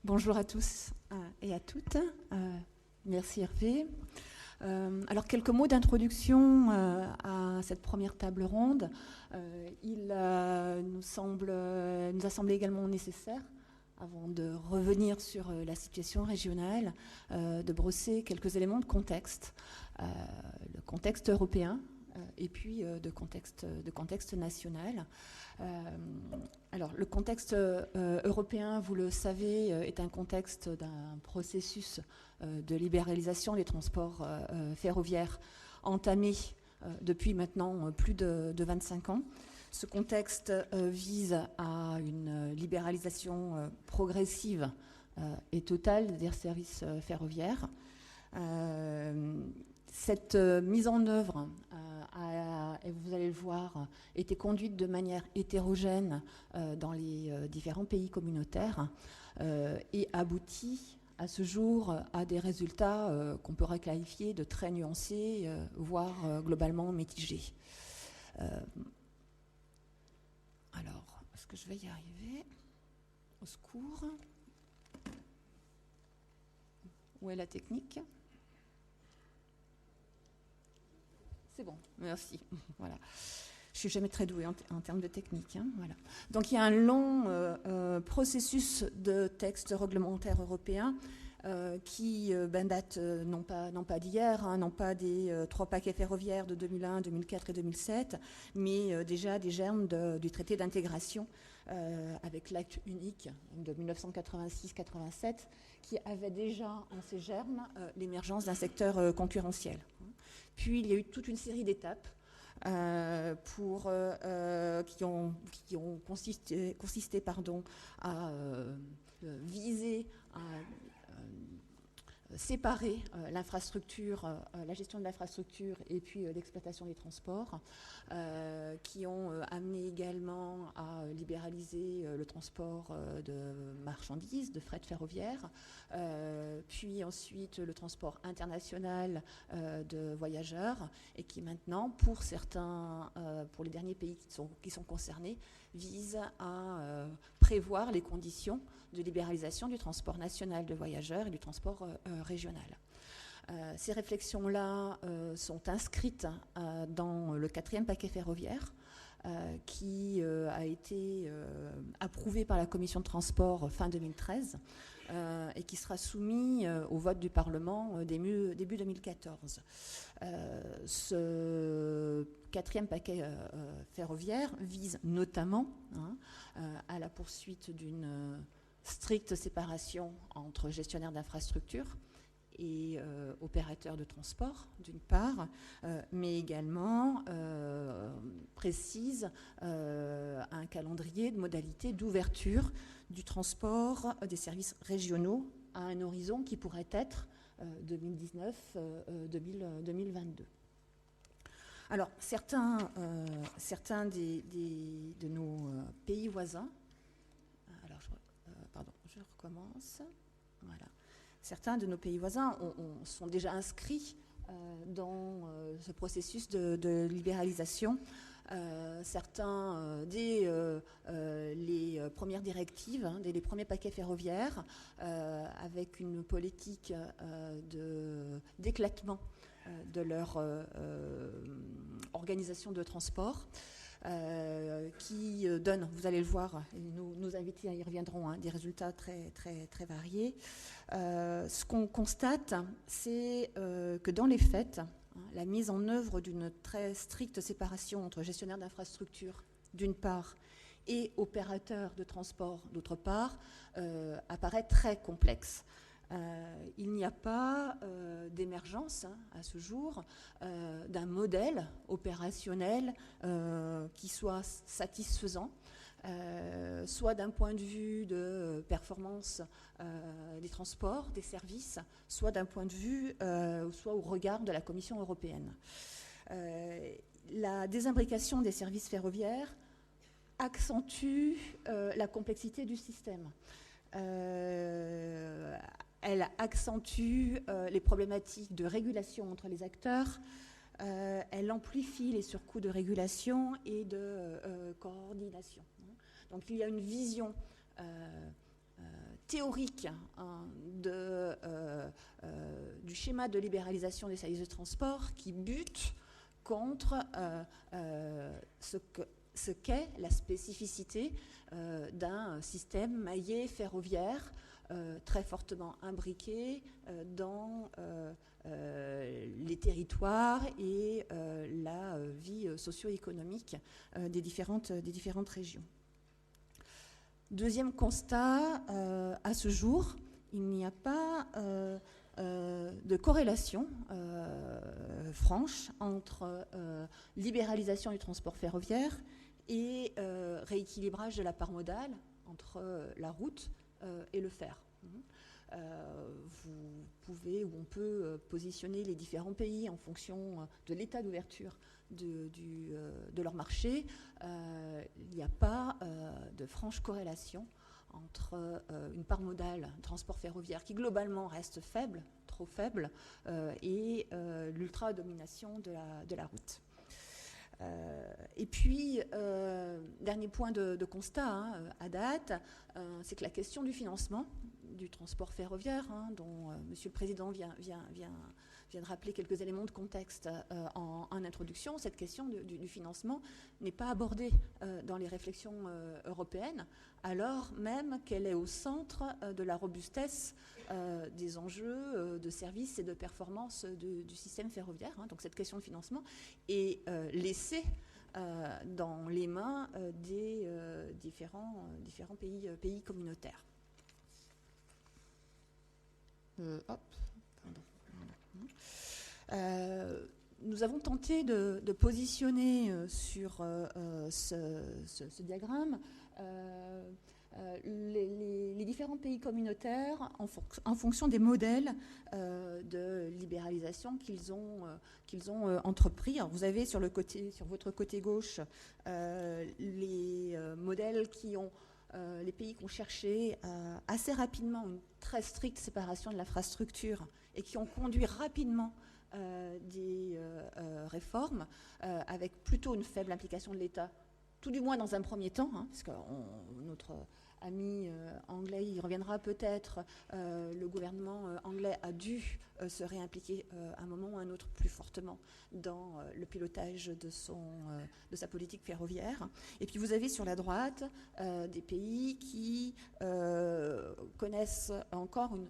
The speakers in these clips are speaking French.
Bonjour à tous et à toutes. Merci Hervé. Alors quelques mots d'introduction à cette première table ronde. Il nous a semblé également nécessaire, avant de revenir sur la situation régionale, de brosser quelques éléments de contexte, le contexte européen et puis de contexte national. Alors, le contexte européen, vous le savez, est un contexte d'un processus de libéralisation des transports ferroviaires entamé depuis maintenant plus de 25 ans. Ce contexte vise à une libéralisation progressive et totale des services ferroviaires. Cette mise en œuvre, et vous allez le voir, était conduite de manière hétérogène dans les différents pays communautaires et aboutit à ce jour à des résultats qu'on pourrait qualifier de très nuancés, voire globalement mitigés. Alors, est-ce que je vais y arriver? Au secours. Où est la technique? C'est bon, merci. Voilà. Je ne suis jamais très douée en termes de technique. Voilà. Donc il y a un long processus de textes réglementaires européens qui date non pas d'hier, non pas des 3 paquets ferroviaires de 2001, 2004 et 2007, mais déjà des germes du traité d'intégration avec l'acte unique de 1986-87 qui avait déjà en ses germes l'émergence d'un secteur concurrentiel. Puis il y a eu toute une série d'étapes qui ont consisté à viser à séparer l'infrastructure, la gestion de l'infrastructure et puis l'exploitation des transports, qui ont amené également à libéraliser le transport de marchandises, de fret ferroviaire, puis ensuite le transport international de voyageurs, et qui maintenant, pour les derniers pays qui sont concernés, vise à prévoir les conditions de libéralisation du transport national de voyageurs et du transport régional. Ces réflexions-là sont inscrites dans le 4e paquet ferroviaire qui a été approuvé par la Commission de transport fin 2013 et qui sera soumis au vote du Parlement début 2014. Ce 4e paquet ferroviaire vise notamment à la poursuite d'une stricte séparation entre gestionnaires d'infrastructures et opérateurs de transport, d'une part, mais également précise un calendrier de modalités d'ouverture du transport des services régionaux à un horizon qui pourrait être 2019-2022. Alors, certains de nos pays voisins, je recommence. Voilà. Certains de nos pays voisins sont déjà inscrits dans ce processus de libéralisation. Certains dès les premières directives, dès les premiers paquets ferroviaires, avec une politique d'éclatement de leur organisation de transport. Qui donne, vous allez le voir, nos invités y reviendront, des résultats très, très, très variés. Ce qu'on constate, c'est que dans les faits, la mise en œuvre d'une très stricte séparation entre gestionnaires d'infrastructures, d'une part, et opérateurs de transport, d'autre part, apparaît très complexe. Il n'y a pas d'émergence à ce jour d'un modèle opérationnel qui soit satisfaisant, soit d'un point de vue de performance des transports, des services, soit d'un point de vue, soit au regard de la Commission européenne. La désimbrication des services ferroviaires accentue la complexité du système. Elle accentue les problématiques de régulation entre les acteurs, elle amplifie les surcoûts de régulation et de coordination. Donc il y a une vision théorique hein, du schéma de libéralisation des services de transport qui bute contre ce qu'est la spécificité d'un système maillé ferroviaire très fortement imbriqué dans les territoires et la vie socio-économique des différentes régions. Deuxième constat, à ce jour, il n'y a pas de corrélation franche entre libéralisation du transport ferroviaire et rééquilibrage de la part modale entre la route et le fer. Vous pouvez ou on peut positionner les différents pays en fonction de l'état d'ouverture de leur marché. Il n'y a pas de franche corrélation entre une part modale, un transport ferroviaire qui globalement reste faible, trop faible, et l'ultra-domination de la route. Et puis, dernier point de constat hein, à date, c'est que la question du financement du transport ferroviaire, hein, dont Monsieur le Président vient de rappeler quelques éléments de contexte en introduction, cette question du financement n'est pas abordée dans les réflexions européennes, alors même qu'elle est au centre de la robustesse des enjeux de services et de performance du système ferroviaire. Hein. Donc cette question de financement est laissée dans les mains des différents pays communautaires. Nous avons tenté de positionner sur ce diagramme les différents pays communautaires en fonction des modèles de libéralisation qu'ils ont entrepris. Alors vous avez sur votre côté gauche les modèles les pays qui ont cherché assez rapidement une très stricte séparation de l'infrastructure et qui ont conduit rapidement des réformes avec plutôt une faible implication de l'État, tout du moins dans un premier temps, hein, parce que notre ami anglais y reviendra peut-être, le gouvernement anglais a dû se réimpliquer à un moment ou à un autre plus fortement dans le pilotage de sa politique ferroviaire. Et puis vous avez sur la droite des pays qui connaissent encore une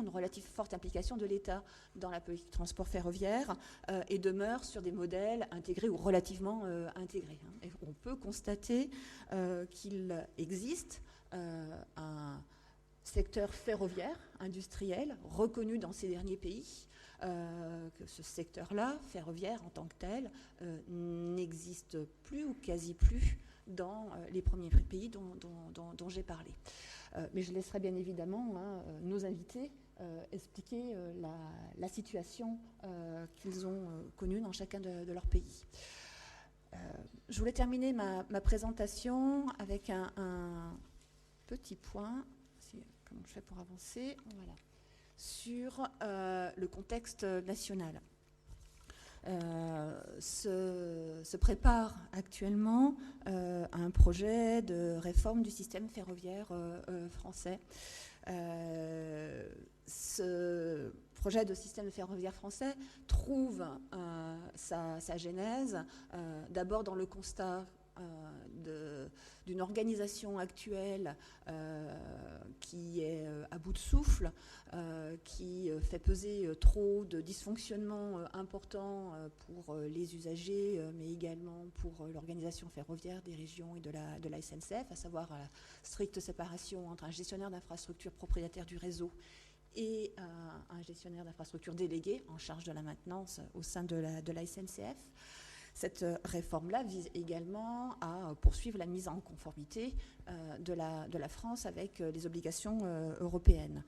relative forte implication de l'État dans la politique de transport ferroviaire et demeurent sur des modèles intégrés ou relativement intégrés. Hein. Et on peut constater qu'il existe un secteur ferroviaire industriel reconnu dans ces derniers pays, que ce secteur-là, ferroviaire en tant que tel, n'existe plus ou quasi plus dans les premiers pays dont j'ai parlé. Mais je laisserai bien évidemment nos invités expliquer la situation qu'ils ont connue dans chacun de leurs pays. Je voulais terminer ma présentation avec un petit point, comment je fais pour avancer, voilà, sur le contexte national. Se prépare actuellement un projet de réforme du système ferroviaire français. Ce projet de système ferroviaire français trouve sa genèse d'abord dans le constat d'une organisation actuelle qui est à bout de souffle, qui fait peser trop de dysfonctionnements importants pour les usagers, mais également pour l'organisation ferroviaire des régions et de la SNCF, à savoir la stricte séparation entre un gestionnaire d'infrastructure propriétaire du réseau et un gestionnaire d'infrastructure délégué en charge de la maintenance au sein de la SNCF. Cette réforme-là vise également à poursuivre la mise en conformité de la France avec les obligations européennes.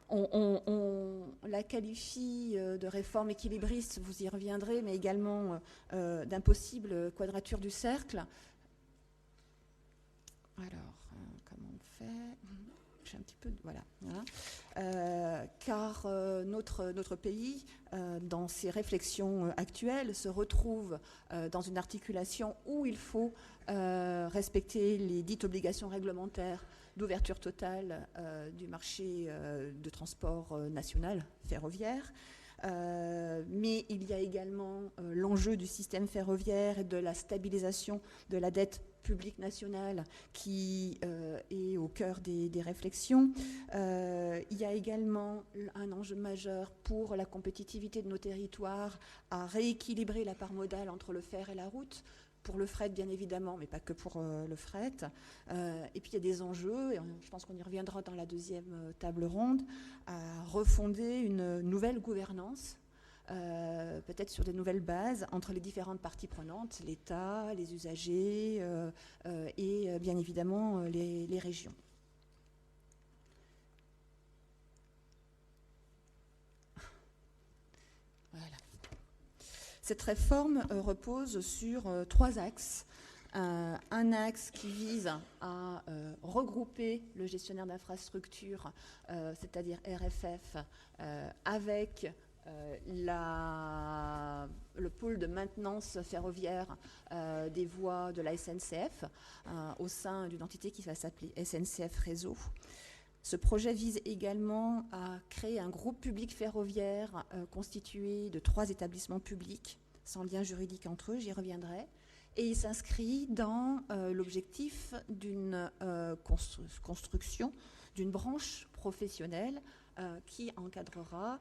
On la qualifie de réforme équilibriste, vous y reviendrez, mais également d'impossible quadrature du cercle. Alors, comment on fait ? j'ai un petit peu... Voilà. Car notre pays, dans ses réflexions actuelles, se retrouve dans une articulation où il faut respecter les dites obligations réglementaires d'ouverture totale du marché de transport national ferroviaire. Mais il y a également l'enjeu du système ferroviaire et de la stabilisation de la dette publique nationale qui est au cœur des réflexions. Il y a également un enjeu majeur pour la compétitivité de nos territoires à rééquilibrer la part modale entre le fer et la route. Pour le fret, bien évidemment, mais pas que pour le fret. Et puis, il y a des enjeux, et je pense qu'on y reviendra dans la deuxième table ronde, à refonder une nouvelle gouvernance, peut-être sur des nouvelles bases, entre les différentes parties prenantes, l'État, les usagers et, bien évidemment, les régions. Voilà. Cette réforme repose sur 3 axes. Un axe qui vise à regrouper le gestionnaire d'infrastructure, c'est-à-dire RFF, avec le pôle de maintenance ferroviaire des voies de la SNCF au sein d'une entité qui va s'appeler SNCF Réseau. Ce projet vise également à créer un groupe public ferroviaire constitué de 3 établissements publics, sans lien juridique entre eux, j'y reviendrai. Et il s'inscrit dans l'objectif d'une construction d'une branche professionnelle qui encadrera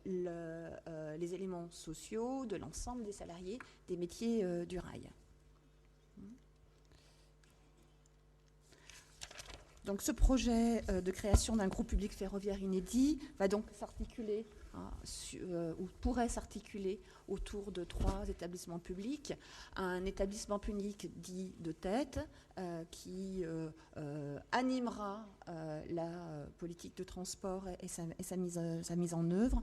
les éléments sociaux de l'ensemble des salariés des métiers du rail. Donc ce projet de création d'un groupe public ferroviaire inédit va donc s'articuler, ou pourrait s'articuler autour de 3 établissements publics. Un établissement public dit de tête qui animera la politique de transport et sa mise en œuvre.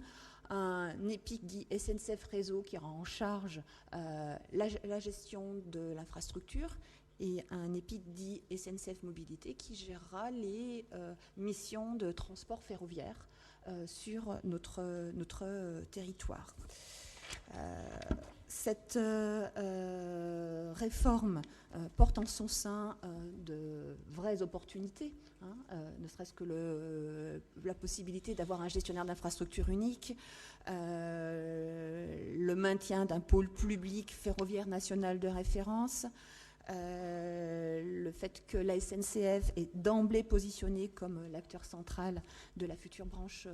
Un EPIC dit SNCF Réseau qui aura en charge la gestion de l'infrastructure, et un EPIC dit SNCF Mobilité qui gérera les missions de transport ferroviaire sur notre territoire. Cette réforme porte en son sein de vraies opportunités, ne serait-ce que la possibilité d'avoir un gestionnaire d'infrastructure unique, le maintien d'un pôle public ferroviaire national de référence, le fait que la SNCF est d'emblée positionnée comme l'acteur central de la future branche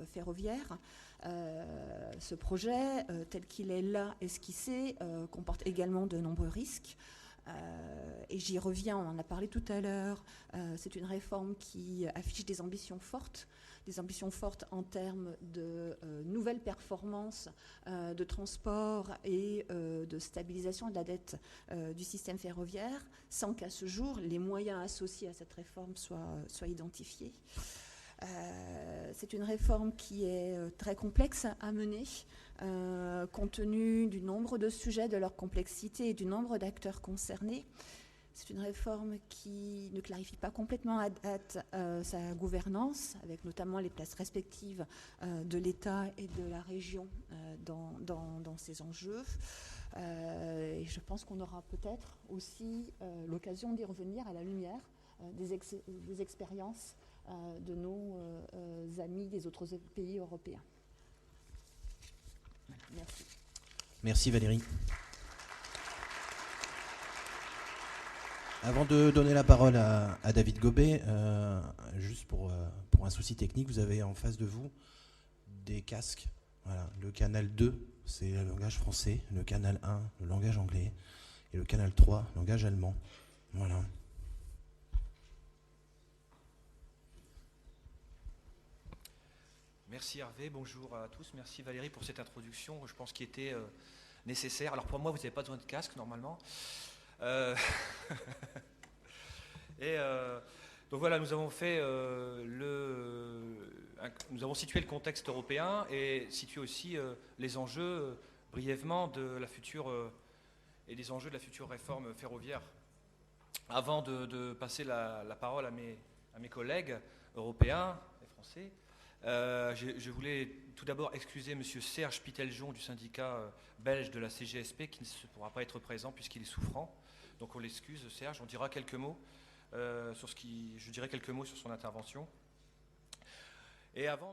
ferroviaire. Ce projet, tel qu'il est là esquissé, comporte également de nombreux risques. Et j'y reviens, on en a parlé tout à l'heure, c'est une réforme qui affiche des ambitions fortes en termes de nouvelles performances de transport et de stabilisation de la dette du système ferroviaire, sans qu'à ce jour les moyens associés à cette réforme soient identifiés. C'est une réforme qui est très complexe à mener, compte tenu du nombre de sujets, de leur complexité et du nombre d'acteurs concernés. C'est une réforme qui ne clarifie pas complètement à date sa gouvernance, avec notamment les places respectives de l'État et de la région dans ces enjeux. Et je pense qu'on aura peut-être aussi l'occasion d'y revenir à la lumière des expériences de nos amis des autres pays européens. Merci. Merci Valérie. Avant de donner la parole à David Gobet, juste pour un souci technique, vous avez en face de vous des casques. Voilà, le canal 2, c'est le langage français, le canal 1, le langage anglais, et le canal 3, le langage allemand. Voilà. Merci Hervé, bonjour à tous. Merci Valérie pour cette introduction, je pense qu'il était nécessaire. Alors pour moi, vous n'avez pas besoin de casque normalement. Donc voilà, nous avons fait nous avons situé le contexte européen et situé aussi les enjeux brièvement de la future et les enjeux de la future réforme ferroviaire. Avant de passer la parole à mes à mes collègues européens et français. Je voulais tout d'abord excuser M. Serge Piteljon du syndicat belge de la CGSP qui ne pourra pas être présent puisqu'il est souffrant. Donc on l'excuse, Serge. On dira quelques mots je dirai quelques mots sur son intervention. Et avant